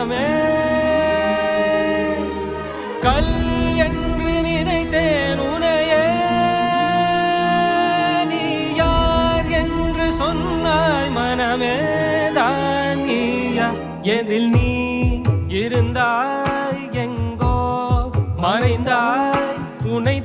மனமே கல் என்று நினைத்தேன் உனையே நீ யார் என்று சொன்னாய் மனமே தான் நீயா எதில் நீ இருந்தாய் எங்கோ மறைந்தாய் உன்னை